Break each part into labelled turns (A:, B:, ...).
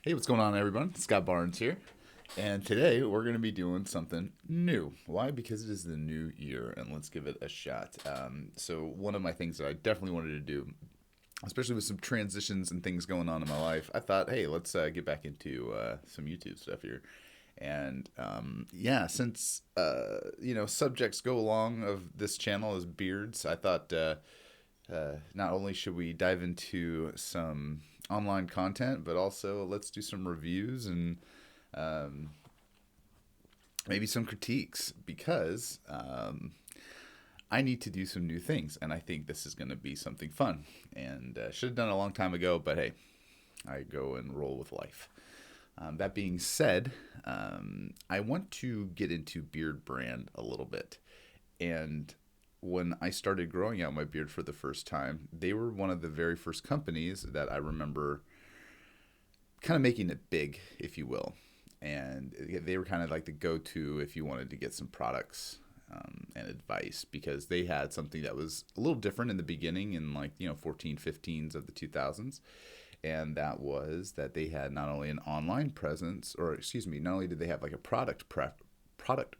A: Hey, what's going on, everyone? Scott Barnes here. And today we're going to be doing something new. Why? Because it is the new year, and let's give it a shot. So, one of my things that I definitely wanted to do, especially with some transitions and things going on in my life, I thought, hey, let's get back into some YouTube stuff here. And yeah, since subjects go along of this channel as beards, I thought not only should we dive into some online content, but also let's do some reviews and um, maybe some critiques because I need to do some new things, and I think this is going to be something fun. And should have done it a long time ago, but hey, I go and roll with life. That being said, I want to get into Beardbrand a little bit. And when I started growing out my beard for the first time, they were one of the very first companies that I remember kind of making it big, if you will. And they were kind of like the go-to if you wanted to get some products and advice, because they had something that was a little different in the beginning in 14, 15s of the 2000s. And that was that they had not only an online presence, or excuse me, not only did they have like a product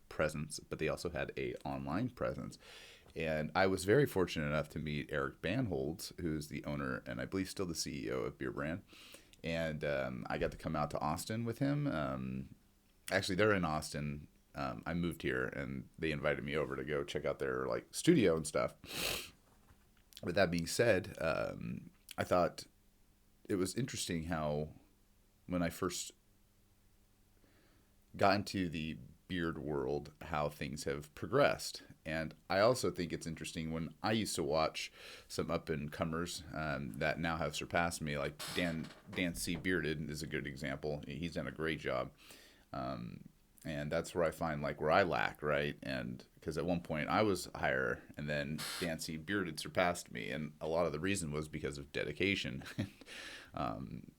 A: presence, but they also had a online presence. And I was very fortunate enough to meet Eric Banholz, who's the owner and I believe still the CEO of Beardbrand. And I got to come out to Austin with him. Actually, they're in Austin. I moved here, and they invited me over to go check out their like studio and stuff. With that being said, I thought it was interesting how when I first got into the beard world, how things have progressed. And I also think it's interesting when I used to watch some up and comers that now have surpassed me, like Dan C. Bearded is a good example. He's done a great job. And that's where I find like where I lack, right? And because at one point I was higher, and then Dan C. Bearded surpassed me, and a lot of the reason was because of dedication. I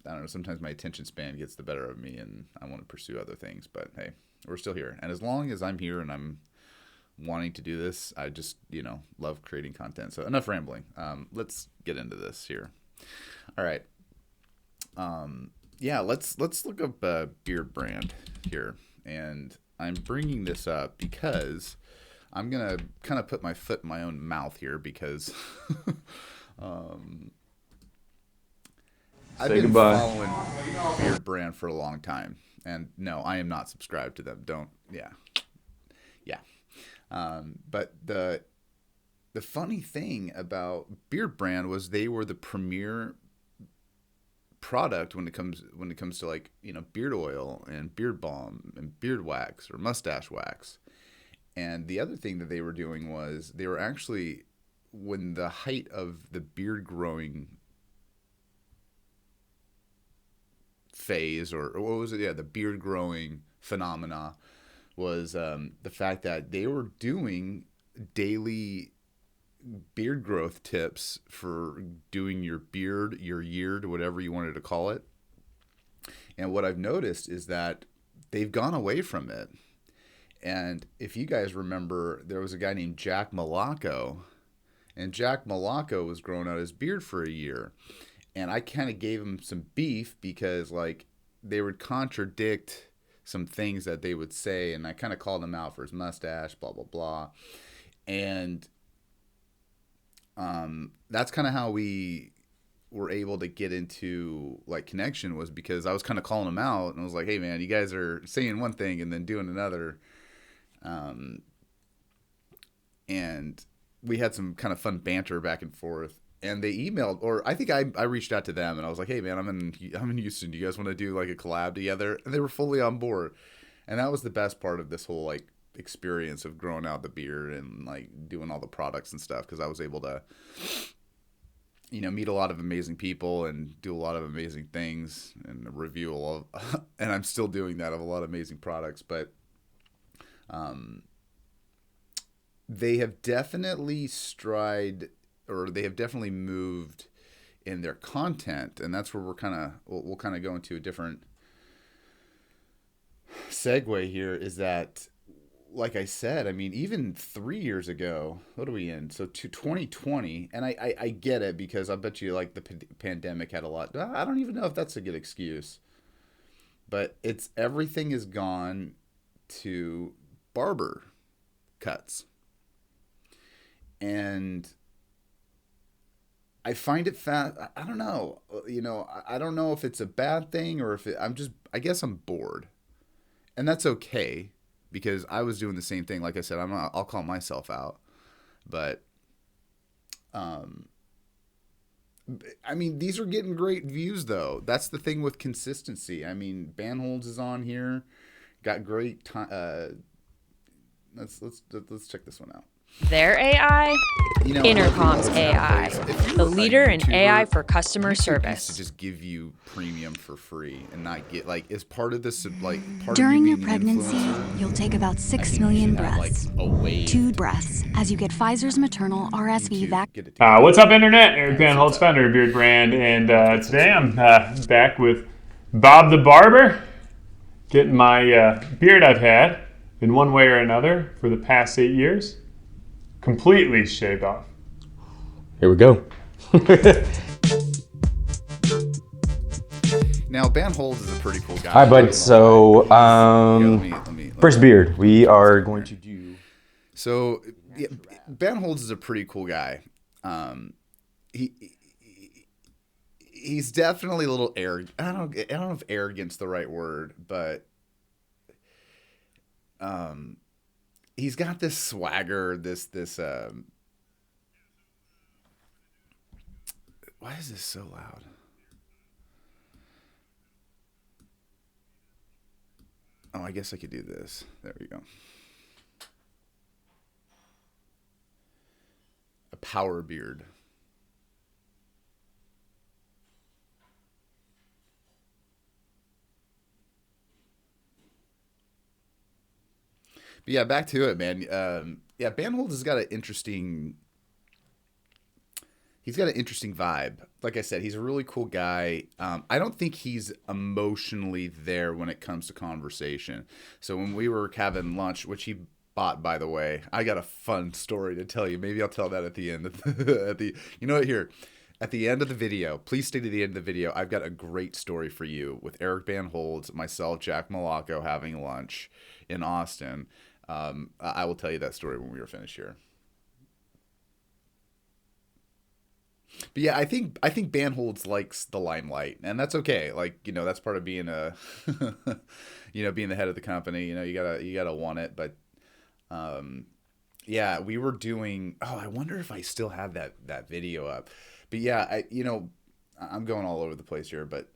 A: don't know, sometimes my attention span gets the better of me and I want to pursue other things, but hey, we're still here. And as long as I'm here and I'm wanting to do this, I just, love creating content. So enough rambling. Let's get into this here. All right. Yeah, let's look up Beardbrand here. And I'm bringing this up because I'm going to kind of put my foot in my own mouth here because I've
B: Say
A: been
B: goodbye.
A: following Beardbrand for a long time. And no, I am not subscribed to them. Don't, yeah. Yeah. But the funny thing about Beardbrand was they were the premier product when it comes to like beard oil and beard balm and beard wax or mustache wax. And the other thing that they were doing was they were actually, when the height of the beard growing phase, or what was it? Yeah, the beard growing phenomena was the fact that they were doing daily beard growth tips for doing your beard, your yeard, whatever you wanted to call it. And what I've noticed is that they've gone away from it. And if you guys remember, there was a guy named Jack Malaco, and Jack Malaco was growing out his beard for a year. And I kind of gave him some beef because like they would contradict some things that they would say, and I kind of called him out for his mustache, blah blah blah. And that's kind of how we were able to get into like connection, was because I was kind of calling him out, and I was like, hey man, you guys are saying one thing and then doing another. And we had some kind of fun banter back and forth. And they emailed, or I think I reached out to them, and I was like, hey man, I'm in Houston. Do you guys want to do like a collab together? And they were fully on board. And that was the best part of this whole like experience of growing out the beard and like doing all the products and stuff, because I was able to meet a lot of amazing people and do a lot of amazing things and review a lot of, and I'm still doing that, of a lot of amazing products. But they have definitely they have definitely moved in their content, and that's where we'll kind of go into a different segue here. Is that, like I said, I mean, even 3 years ago, what are we in? So to 2020, and I get it, because I bet you like the pandemic had a lot. I don't even know if that's a good excuse. but it's everything is gone to barber cuts. And I find it fat. I don't know. I don't know if it's a bad thing or if I guess I'm bored. And that's okay because I was doing the same thing. Like I said, I'll call myself out. But, um, I mean, these are getting great views though. That's the thing with consistency. I mean, Bandholds is on here. Got great time. Let's check this one out.
B: Their AI, Intercom's AI, the leader in AI for customer service.
A: Used to just give you premium for free and not get as part of this part
C: During
A: of
C: your pregnancy, you'll take about 6 million breaths. 2 breaths as you get Pfizer's maternal RSV vaccine.
D: What's up, Internet? Eric Van Holtz, founder of Beardbrand, and today I'm back with Bob the Barber, getting my beard I've had in one way or another for the past 8 years completely shaved off.
E: Here we go.
A: Now, Bandholds is a pretty cool guy.
E: Hi, bud. So,
A: let me
E: first beard. We are going to do.
A: So, yeah, Bandholds is a pretty cool guy. He's definitely a little arrogant. I don't know if arrogant's the right word, but he's got this swagger. Why is this so loud? Oh, I guess I could do this. There we go. A power beard. But yeah, back to it, man. Yeah, Bandholds has got an interesting. He's got an interesting vibe. Like I said, he's a really cool guy. I don't think he's emotionally there when it comes to conversation. So when we were having lunch, which he bought, by the way, I got a fun story to tell you. Maybe I'll tell that at the end. You know what? Here, at the end of the video, please stay to the end of the video. I've got a great story for you with Eric Bandholds, myself, Jack Malaco having lunch in Austin. I will tell you that story when we were finished here. But yeah, I think Bandholds likes the limelight, and that's okay. That's part of being being the head of the company. You gotta want it. But yeah, we were doing. Oh, I wonder if I still have that video up. But yeah, I'm going all over the place here, but.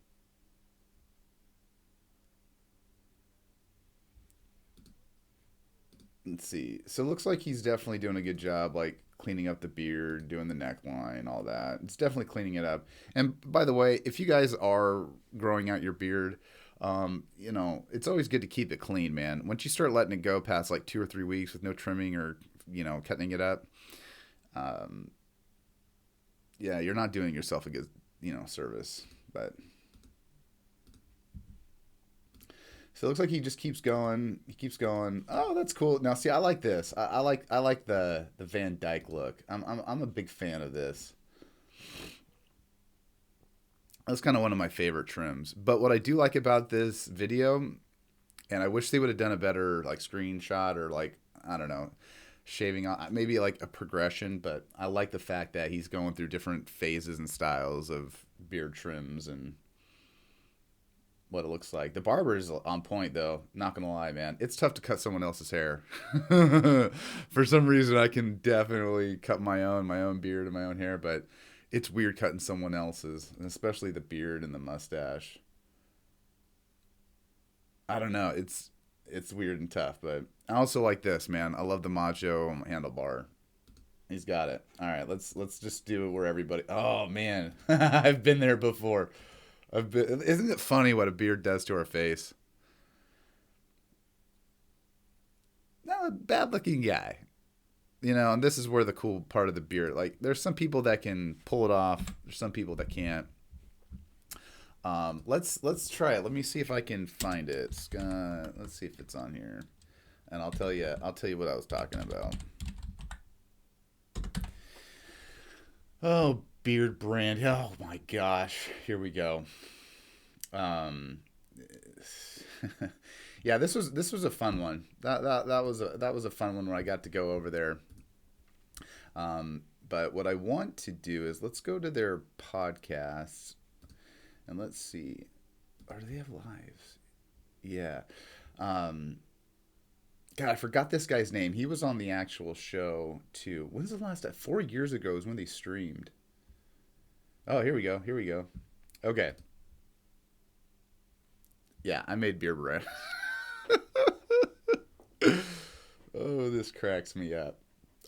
A: Let's see. So it looks like he's definitely doing a good job, cleaning up the beard, doing the neckline, all that. It's definitely cleaning it up. And by the way, if you guys are growing out your beard, it's always good to keep it clean, man. Once you start letting it go past 2 or 3 weeks with no trimming or, cutting it up, yeah, you're not doing yourself a good, service. But so it looks like he just keeps going. He keeps going. Oh, that's cool. Now, see, I like this. I like the Van Dyke look. I'm a big fan of this. That's kind of one of my favorite trims. But what I do like about this video, and I wish they would have done a better screenshot or I don't know, shaving on maybe a progression. But I like the fact that he's going through different phases and styles of beard trims and what it looks like. The barber is on point, though. Not gonna lie, man. It's tough to cut someone else's hair. For some reason, I can definitely cut my own beard and my own hair, but it's weird cutting someone else's, and especially the beard and the mustache. I don't know. It's weird and tough, but I also like this, man. I love the macho handlebar. He's got it. All right, let's just do it where everybody. Oh man, I've been there before. Isn't it funny what a beard does to our face? Not a bad-looking guy, and this is where the cool part of the beard. There's some people that can pull it off. There's some people that can't. Let's try it. Let me see if I can find it. Let's see if it's on here, and I'll tell you what I was talking about. Oh, Beardbrand. Oh my gosh. Here we go. Yeah, this was a fun one. That was a fun one when I got to go over there. But what I want to do is let's go to their podcasts and let's see. Or do they have lives? Yeah. God, I forgot this guy's name. He was on the actual show too. When's the last time? 4 years ago is when they streamed. Oh, here we go. Here we go. Okay. Yeah, I made Beardbrand. Oh, this cracks me up.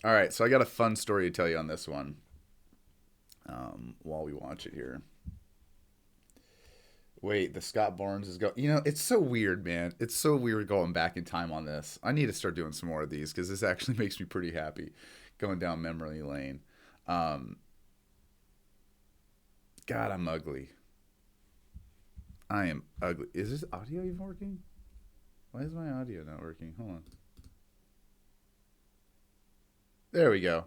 A: All right, so I got a fun story to tell you on this one. While we watch it here. Wait, the Scott Barnes is going. You know, it's so weird, man. It's so weird going back in time on this. I need to start doing some more of these because this actually makes me pretty happy going down memory lane. God, I'm ugly. I am ugly. Is this audio even working? Why is my audio not working? Hold on. There we go.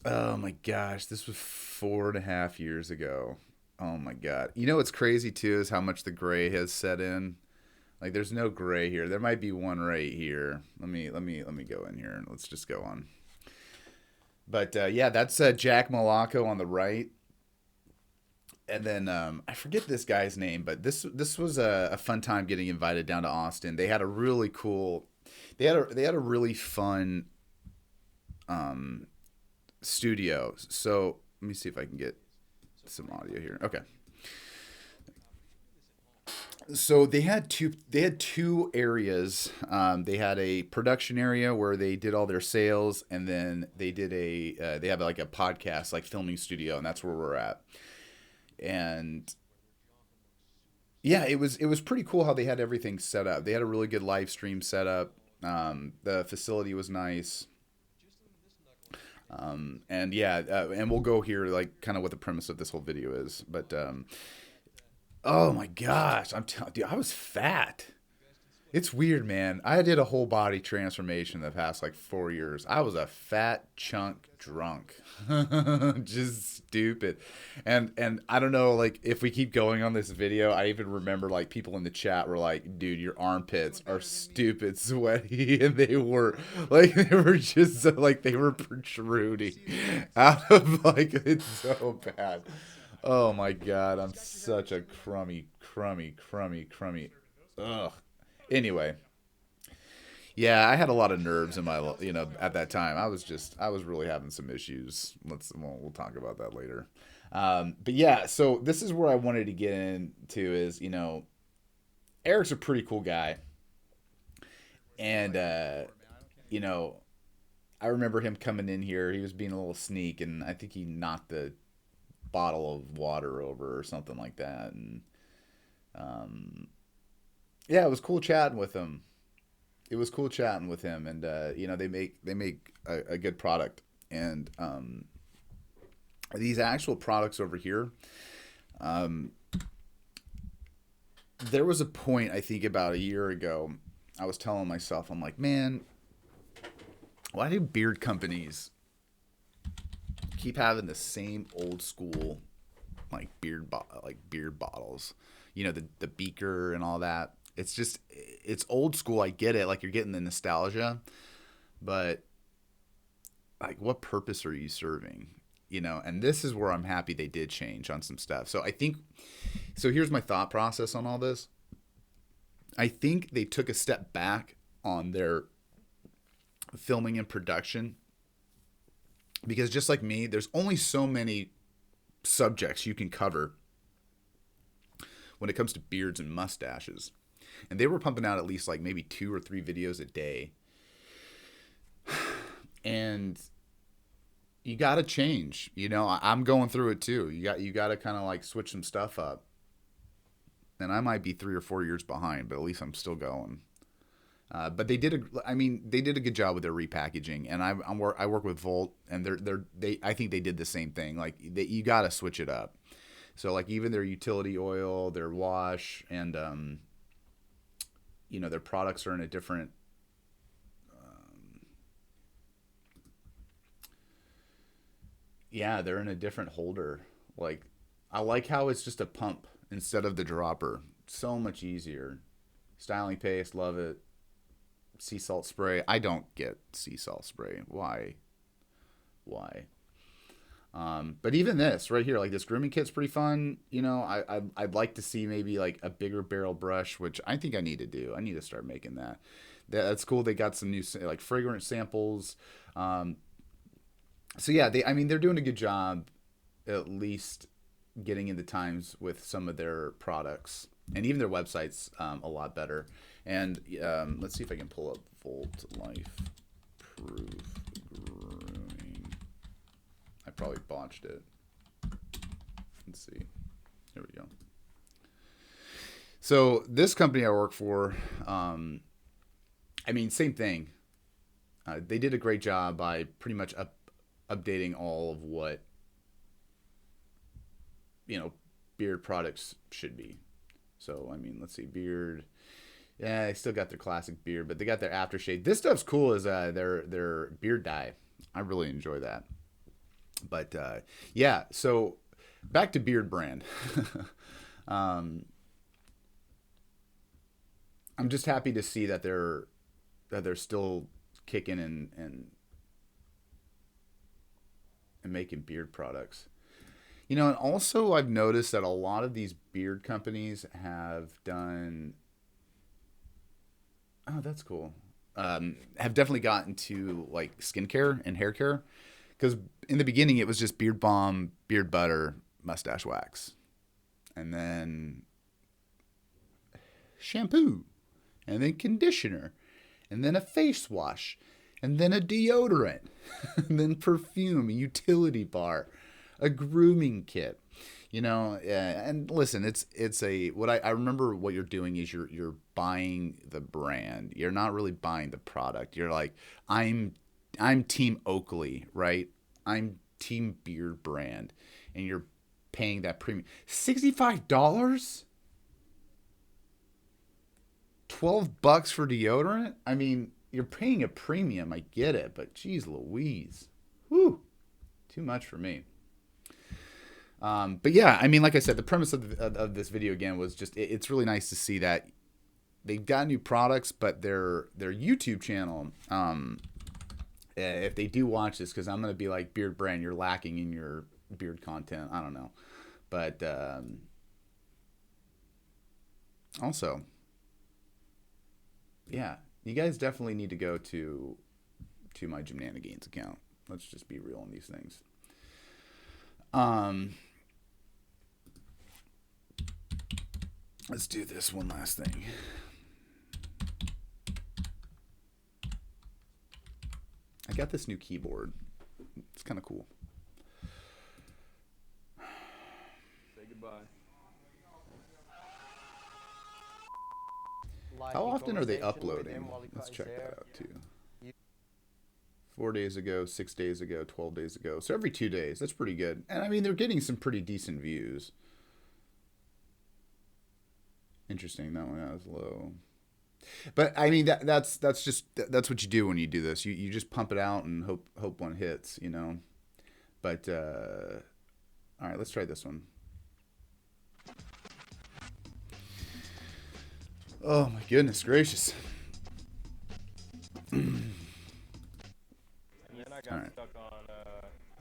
A: Oh my gosh, this was 4.5 years ago. Oh my god. You know what's crazy too is how much the gray has set in. Like there's no gray here. There might be one right here. Let me go in here and let's just go on. But yeah, that's Jack Malacco on the right. And then I forget this guy's name, but this was a fun time getting invited down to Austin. They had a really cool, they had a really fun studio. So let me see if I can get some audio here. Okay. So they had two areas. They had a production area where they did all their sales, and then they did they have like a podcast, like filming studio, and that's where we're at. And yeah, it was pretty cool how they had everything set up. They had a really good live stream set up. The facility was nice. And yeah, and we'll go here like kind of what the premise of this whole video is. But oh my gosh, I'm telling you, I was fat. It's weird, man. I did a whole body transformation the past like 4 years. I was a fat chunk drunk. Just stupid. And I don't know, like if we keep going on this video, I even remember like people in the chat were like, dude, your armpits are stupid sweaty. And they were just like they were protruding out of like it's so bad. Oh my god, I'm such a crummy. Ugh. Anyway, yeah, I had a lot of nerves in my, at that time. I was really having some issues. We'll talk about that later. But yeah, so this is where I wanted to get into is, Eric's a pretty cool guy. And, I remember him coming in here. He was being a little sneak, and I think he knocked the bottle of water over or something like that. And, yeah, it was cool chatting with him. And they make a good product. And these actual products over here, there was a point I think about a year ago. I was telling myself, I'm like, man, why do beard companies keep having the same old school like beard bottles? The beaker and all that. It's old school. I get it. Like you're getting the nostalgia, but like what purpose are you serving? And this is where I'm happy they did change on some stuff. So here's my thought process on all this. I think they took a step back on their filming and production because just like me, there's only so many subjects you can cover when it comes to beards and mustaches. And they were pumping out at least like maybe 2 or 3 videos a day. And you got to change, I'm going through it too. You got to kind of like switch some stuff up. And I might be 3 or 4 years behind, but at least I'm still going. But they did a good job with their repackaging. And I work with Volt, and I think they did the same thing. Like you got to switch it up. So like even their utility oil, their wash, and their products are in a different yeah, they're in a different holder. Like, I like how it's just a pump instead of the dropper. So much easier. Styling paste, love it. Sea salt spray. I don't get sea salt spray. Why? Why? But even this right here, like this grooming kit's pretty fun. You know, I'd like to see maybe like a bigger barrel brush, which I think I need to do. I need to start making that. That's cool. They got some new like fragrance samples. So yeah, they're doing a good job, at least getting in the times with some of their products, and even their website's a lot better. And let's see if I can pull up Volt Life Proof Grooming. I probably botched it. Let's see. Here we go. So this company I work for, same thing. They did a great job by pretty much updating all of what, beard products should be. So, let's see, beard. Yeah, they still got their classic beard, but they got their aftershave. This stuff's cool as their beard dye. I really enjoy that. But, yeah, so back to Beardbrand. I'm just happy to see that they're still kicking and making beard products. And also I've noticed that a lot of these beard companies have done. Oh, that's cool. Have definitely gotten to like skincare and hair care, because in the beginning it was just beard balm, beard butter, mustache wax, and then shampoo, and then conditioner, and then a face wash, and then a deodorant, and then perfume, a utility bar, a grooming kit, and listen, it's what I remember what you're doing is you're buying the brand. You're not really buying the product. You're like, I'm Team Oakley, right? I'm Team Beardbrand, and you're paying that premium. $65? $12 for deodorant? You're paying a premium. I get it, but geez Louise. Whew. Too much for me. But yeah, like I said, the premise of this video again was just, it's really nice to see that they've got new products, but their YouTube channel, if they do watch this, because I'm going to be like, Beardbrand, you're lacking in your beard content. I don't know. But also, yeah, you guys definitely need to go to my Gymnanagains account. Let's just be real on these things. Let's do this one last thing. I got this new keyboard. It's kind of cool.
F: Say goodbye.
A: How often are they uploading? Let's check that out too. 4 days ago, 6 days ago, 12 days ago. So every 2 days. That's pretty good. And they're getting some pretty decent views. Interesting. That one was low. But that's what you do when you do this. You just pump it out and hope one hits, But all right, let's try this one. Oh my goodness gracious.
F: And then I got stuck on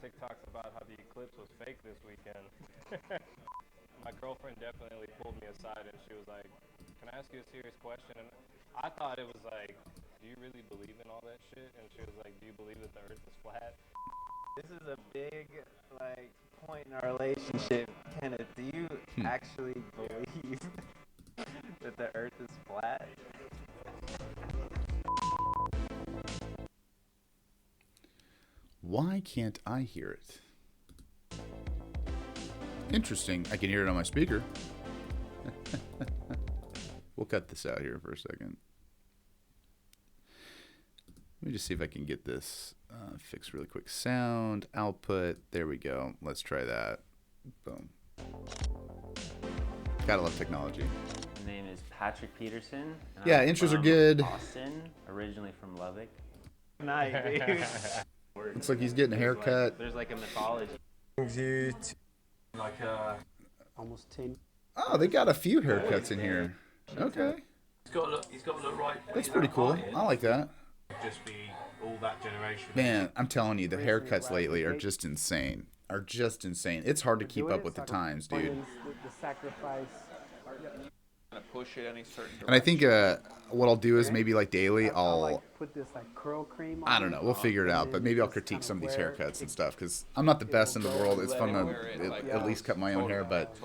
F: TikToks about how the eclipse was fake this weekend. My girlfriend definitely pulled me aside and she was like, "Can I ask you a serious question?" And I thought it was like, "Do you really believe in all that shit?" And she was like, "Do you believe that the earth is flat?"
G: This is a big point in our relationship. Kenneth, do you actually believe that the earth is flat?
A: Why can't I hear it? Interesting. I can hear it on my speaker. We'll cut this out here for a second. Let me just see if I can get this fixed really quick. Sound, output. There we go. Let's try that. Boom. Gotta love technology.
H: My name is Patrick Peterson.
A: Yeah, intros are good.
H: Austin, originally from Lubbock.
G: Night, dude.
A: Looks like he's getting a haircut.
G: There's like a mythology.
I: Like almost 10.
A: Oh, they got a few haircuts in here. Okay.
I: He's got to look right.
A: That's pretty cool. I like that.
I: Just be all that generation.
A: Man, I'm telling you, the haircuts lately are just insane. It's hard to keep up with the times, dude.
I: The sacrifice.
G: Push it any certain
A: And I think what I'll do is maybe like daily, I'll
I: put this like curl cream on.
A: I don't know. We'll figure it out. But maybe I'll critique some of these haircuts and stuff because I'm not the best in the world. It's fun to at least cut my own hair. But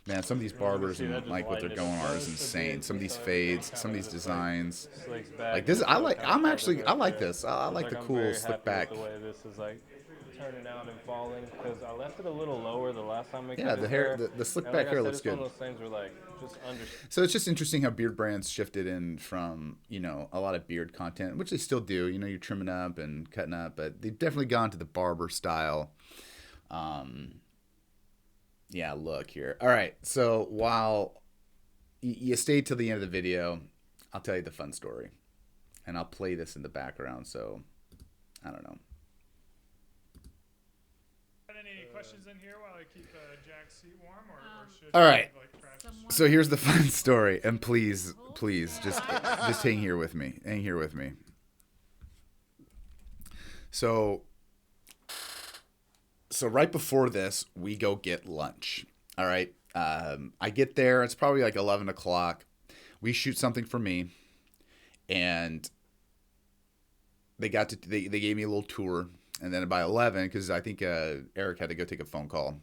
A: man, some of these barbers and like what they're going on is insane. Some of these fades, some of these designs. Like this, I like this. I like the cool slick back.
F: The way this is like turning out and falling because I left it a little lower the last time we cut
A: Yeah,
F: his
A: the hair, the slick back hair looks good.
F: It's one of those things where like just under.
A: So it's just interesting how Beardbrand's shifted in from, a lot of beard content, which they still do. You're trimming up and cutting up, but they've definitely gone to the barber style. Yeah, look here. All right, so while you stay till the end of the video, I'll tell you the fun story, and I'll play this in the background. So I don't know.
D: Any questions in here while I keep Jack's seat warm, or should
A: All right.
D: like,
A: So here's the fun story, and please, just hang here with me. So right before this, we go get lunch. All right. I get there. It's probably like 11 o'clock. We shoot something for me, and they gave me a little tour. And then by 11, because I think Eric had to go take a phone call.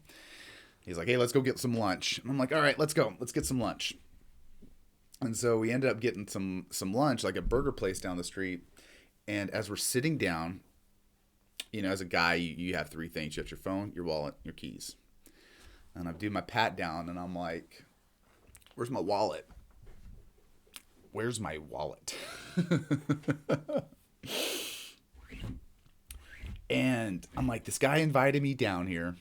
A: He's like, hey, let's go get some lunch. And I'm like, all right, let's go. Let's get some lunch. And so we ended up getting some lunch, like a burger place down the street. And as we're sitting down, as a guy, you have three things. You have your phone, your wallet, your keys. And I do my pat down, and I'm like, where's my wallet? Where's my wallet? And I'm like, this guy invited me down here.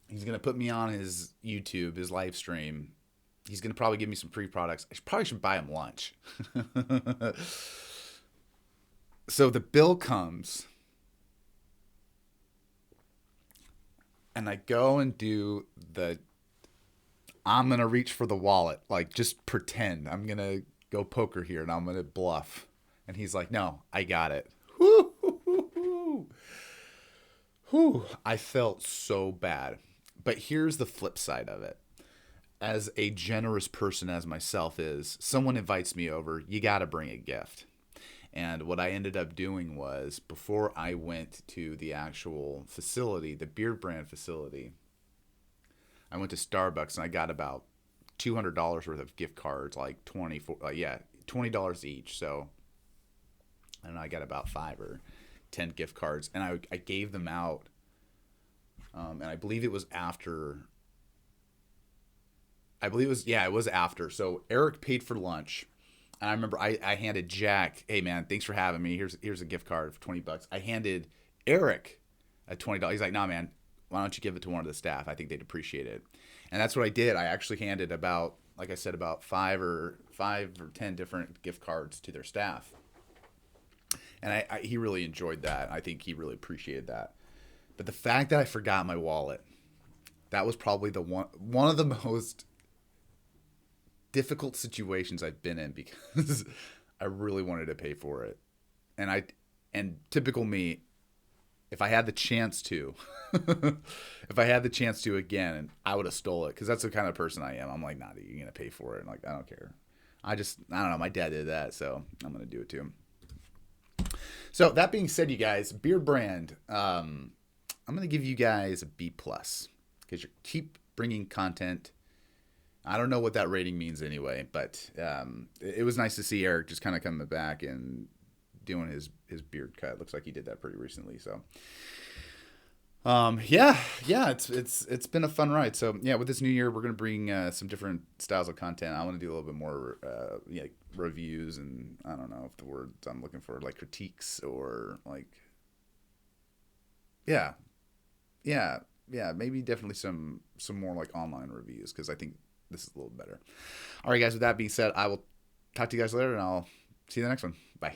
A: He's going to put me on his YouTube, his live stream. He's going to probably give me some free products. I probably should buy him lunch. So the bill comes. And I go and do I'm going to reach for the wallet. Like, just pretend. I'm going to go poker here, and I'm going to bluff. And he's like, no, I got it. Whew, I felt so bad. But here's the flip side of it. As a generous person as myself is, someone invites me over, you got to bring a gift. And what I ended up doing was, before I went to the actual facility, the Beardbrand facility, I went to Starbucks and I got about $200 worth of gift cards, like $20 each. So I don't know, I got about 5 or 10 gift cards, and I gave them out. And I believe it was after. It was after. So Eric paid for lunch, and I remember I handed Jack, hey man, thanks for having me. Here's a gift card for $20. I handed Eric a $20. He's like, nah man, why don't you give it to one of the staff? I think they'd appreciate it. And that's what I did. I actually handed about 5 or 10 different gift cards to their staff. And he really enjoyed that. I think he really appreciated that. But the fact that I forgot my wallet, that was probably one of the most difficult situations I've been in, because I really wanted to pay for it. And typical me, if I had the chance to, again, I would have stole it, because that's the kind of person I am. I'm like, nah, dude, you're going to pay for it. And like, I don't care. I don't know. My dad did that, so I'm going to do it too. So that being said, you guys, Beardbrand, I'm going to give you guys a B+, because you keep bringing content. I don't know what that rating means anyway, but it was nice to see Eric just kind of coming back and doing his beard cut. Looks like he did that pretty recently. So it's been a fun ride. So yeah, with this new year, we're going to bring some different styles of content. I want to do a little bit more reviews, and I don't know if the words I'm looking for, like critiques, or like maybe definitely some more like online reviews, because I think this is a little better. All right, guys, with that being said, I will talk to you guys later, and I'll see you in the next one. Bye.